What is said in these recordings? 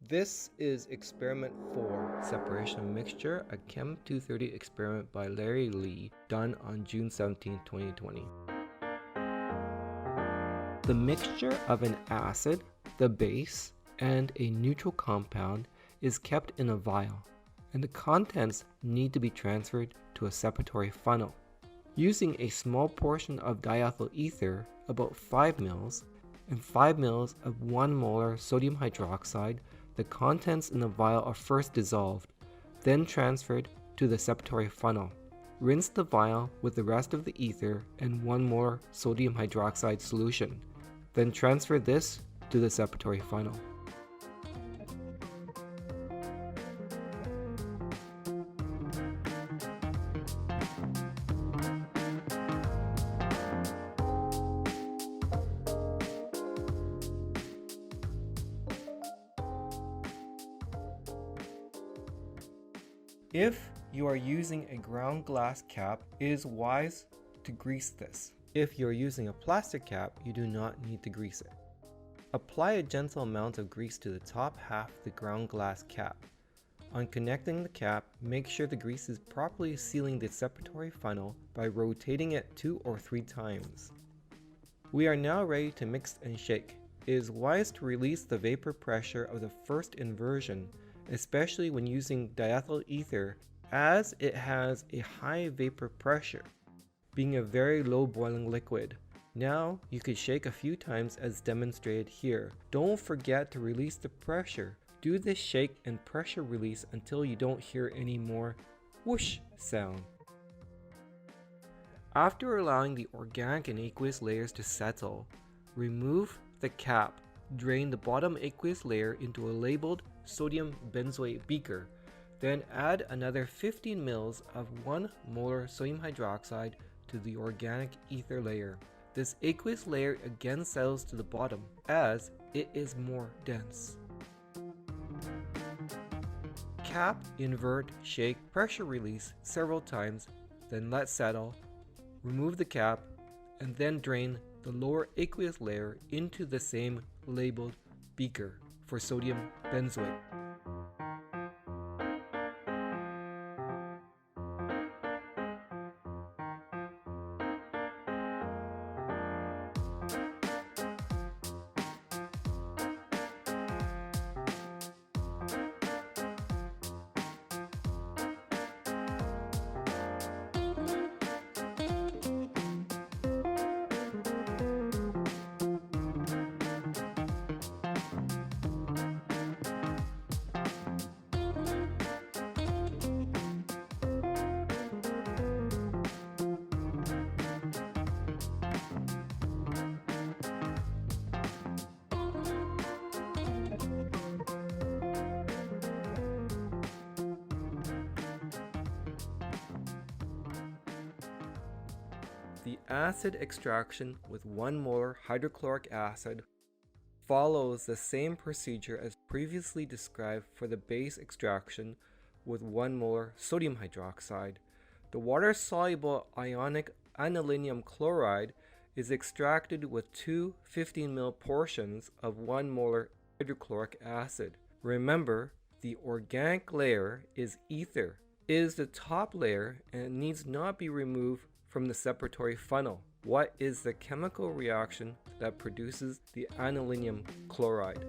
This is experiment 4, separation of mixture, a Chem 230 experiment by Larry Lee, done on June 17, 2020. The mixture of an acid, the base, and a neutral compound is kept in a vial, and the contents need to be transferred to a separatory funnel. Using a small portion of diethyl ether, about 5 ml, and 5 ml of 1 molar sodium hydroxide, the contents in the vial are first dissolved, then transferred to the separatory funnel. Rinse the vial with the rest of the ether and 1 molar sodium hydroxide solution, then transfer this to the separatory funnel. If you are using a ground glass cap, it is wise to grease this. If you are using a plastic cap, you do not need to grease it. Apply a gentle amount of grease to the top half of the ground glass cap. On connecting the cap, make sure the grease is properly sealing the separatory funnel by rotating it 2 or 3 times. We are now ready to mix and shake. It is wise to release the vapor pressure of the first inversion, especially when using diethyl ether, as it has a high vapor pressure, being a very low boiling liquid. Now you could shake a few times as demonstrated here. Don't forget to release the pressure. Do this shake and pressure release until you don't hear any more whoosh sound. After allowing the organic and aqueous layers to settle, remove the cap. Drain the bottom aqueous layer into a labeled sodium benzoate beaker. Then add another 15 ml of 1 molar sodium hydroxide to the organic ether layer. This aqueous layer again settles to the bottom as it is more dense. Cap, invert, shake, pressure release several times, then let settle. Remove the cap and then drain the lower aqueous layer into the same labeled beaker for sodium benzoate. The acid extraction with 1 molar hydrochloric acid follows the same procedure as previously described for the base extraction with 1 molar sodium hydroxide. The water-soluble ionic aniline chloride is extracted with 2 15 ml portions of 1 molar hydrochloric acid. Remember, the organic layer is ether. It is the top layer and it needs not be removed from the separatory funnel. What is the chemical reaction that produces the aniline chloride?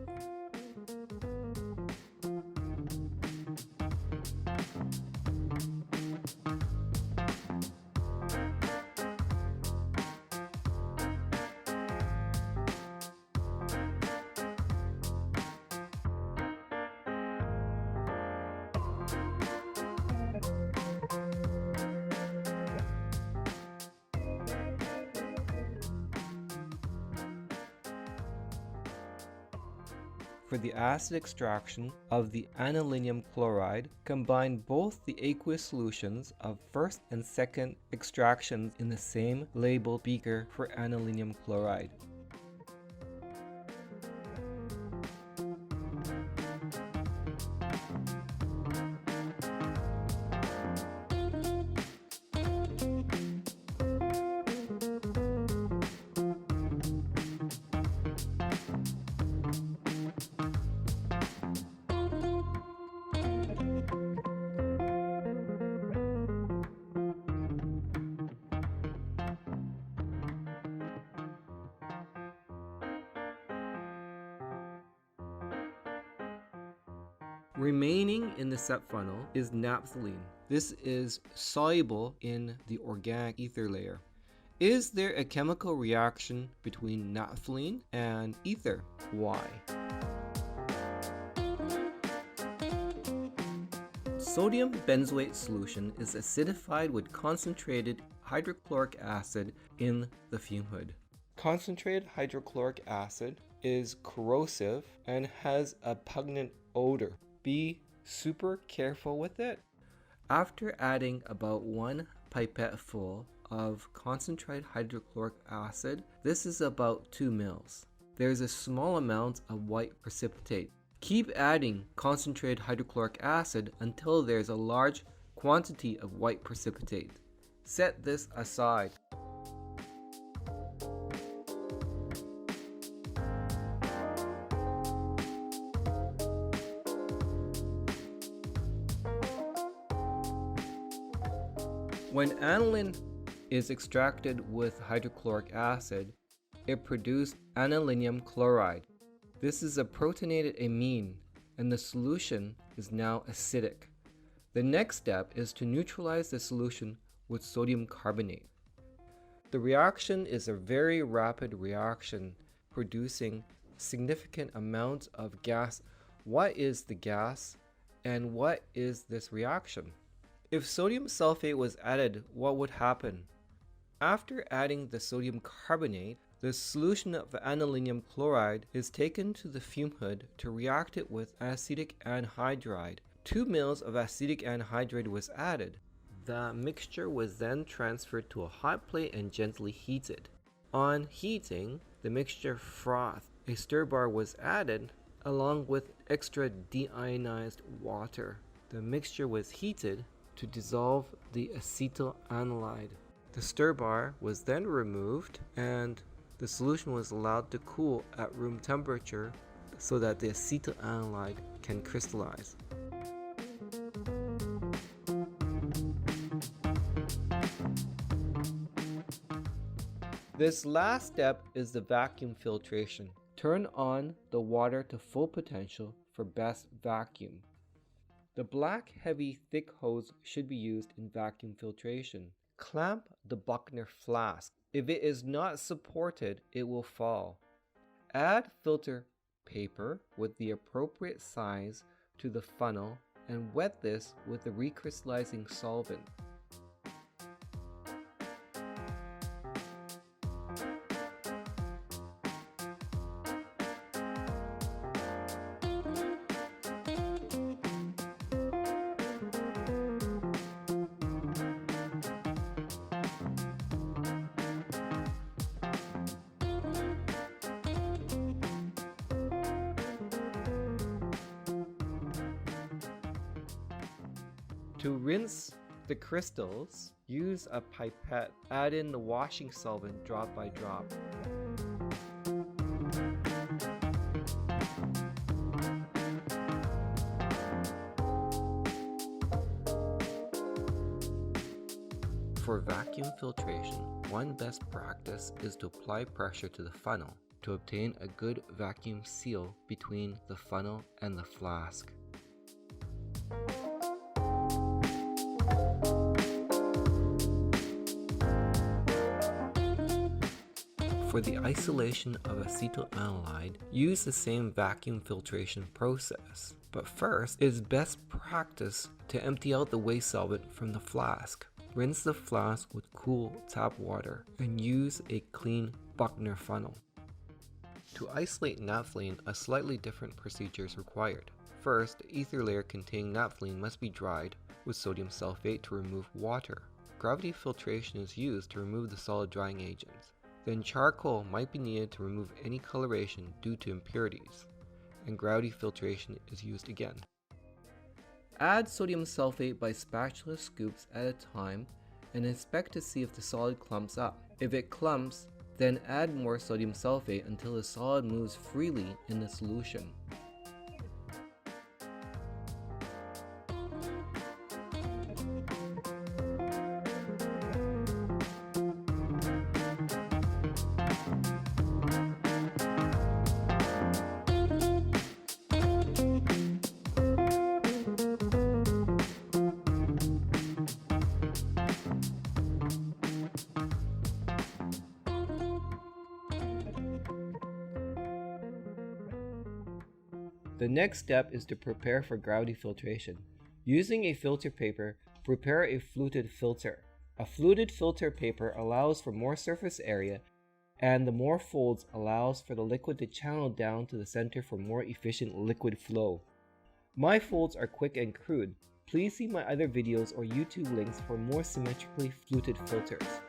For the acid extraction of the aniline chloride, combine both the aqueous solutions of first and second extractions in the same labeled beaker for aniline chloride. Remaining in the SEP funnel is naphthalene. This is soluble in the organic ether layer. Is there a chemical reaction between naphthalene and ether? Why? Sodium benzoate solution is acidified with concentrated hydrochloric acid in the fume hood. Concentrated hydrochloric acid is corrosive and has a pungent odor. Be super careful with it. After adding about 1 pipette full of concentrated hydrochloric acid, this is about 2 mils. There's a small amount of white precipitate. Keep adding concentrated hydrochloric acid until there's a large quantity of white precipitate. Set this aside. When aniline is extracted with hydrochloric acid, it produces anilinium chloride. This is a protonated amine, and the solution is now acidic. The next step is to neutralize the solution with sodium carbonate. The reaction is a very rapid reaction, producing significant amounts of gas. What is the gas, and what is this reaction? If sodium sulfate was added, what would happen? After adding the sodium carbonate, the solution of anilinium chloride is taken to the fume hood to react it with acetic anhydride. 2 mils of acetic anhydride was added. The mixture was then transferred to a hot plate and gently heated. On heating, the mixture frothed. A stir bar was added along with extra deionized water. The mixture was heated to dissolve the acetylanilide. The stir bar was then removed and the solution was allowed to cool at room temperature so that the acetylanilide can crystallize. This last step is the vacuum filtration. Turn on the water to full potential for best vacuum. The black, heavy, thick hose should be used in vacuum filtration. Clamp the Buchner flask. If it is not supported, it will fall. Add filter paper with the appropriate size to the funnel and wet this with the recrystallizing solvent. To rinse the crystals, use a pipette. Add in the washing solvent drop by drop. For vacuum filtration, one best practice is to apply pressure to the funnel to obtain a good vacuum seal between the funnel and the flask. For the isolation of acetylanilide, use the same vacuum filtration process. But first, it is best practice to empty out the waste solvent from the flask. Rinse the flask with cool tap water and use a clean Buchner funnel. To isolate naphthalene, a slightly different procedure is required. First, the ether layer containing naphthalene must be dried with sodium sulfate to remove water. Gravity filtration is used to remove the solid drying agents. Then charcoal might be needed to remove any coloration due to impurities, and gravity filtration is used again. Add sodium sulfate by spatula scoops at a time and inspect to see if the solid clumps up. If it clumps, then add more sodium sulfate until the solid moves freely in the solution. The next step is to prepare for gravity filtration. Using a filter paper, prepare a fluted filter. A fluted filter paper allows for more surface area, and the more folds allows for the liquid to channel down to the center for more efficient liquid flow. My folds are quick and crude. Please see my other videos or YouTube links for more symmetrically fluted filters.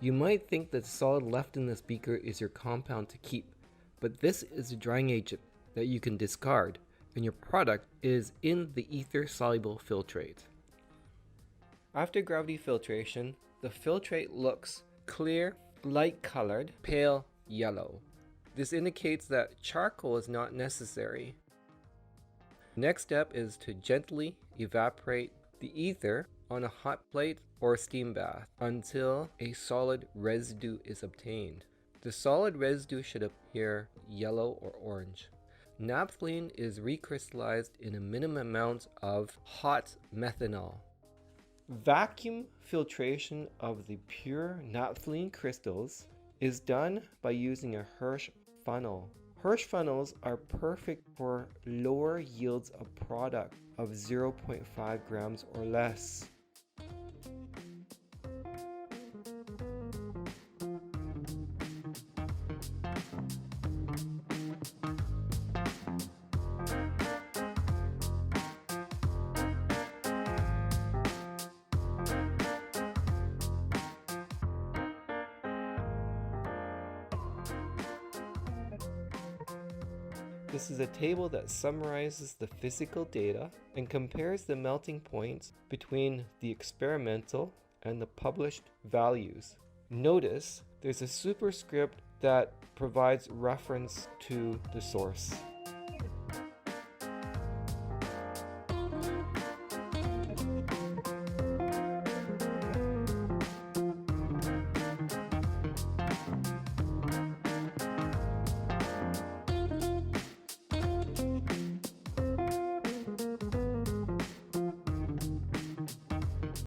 You might think that the solid left in the beaker is your compound to keep, but this is a drying agent that you can discard, and your product is in the ether soluble filtrate. After gravity filtration, the filtrate looks clear, light colored, pale yellow. This indicates that charcoal is not necessary. Next step is to gently evaporate the ether on a hot plate or steam bath until a solid residue is obtained. The solid residue should appear yellow or orange. Naphthalene is recrystallized in a minimum amount of hot methanol. Vacuum filtration of the pure naphthalene crystals is done by using a Hirsch funnel. Hirsch funnels are perfect for lower yields of product of 0.5 grams or less. This is a table that summarizes the physical data and compares the melting points between the experimental and the published values. Notice there's a superscript that provides reference to the source.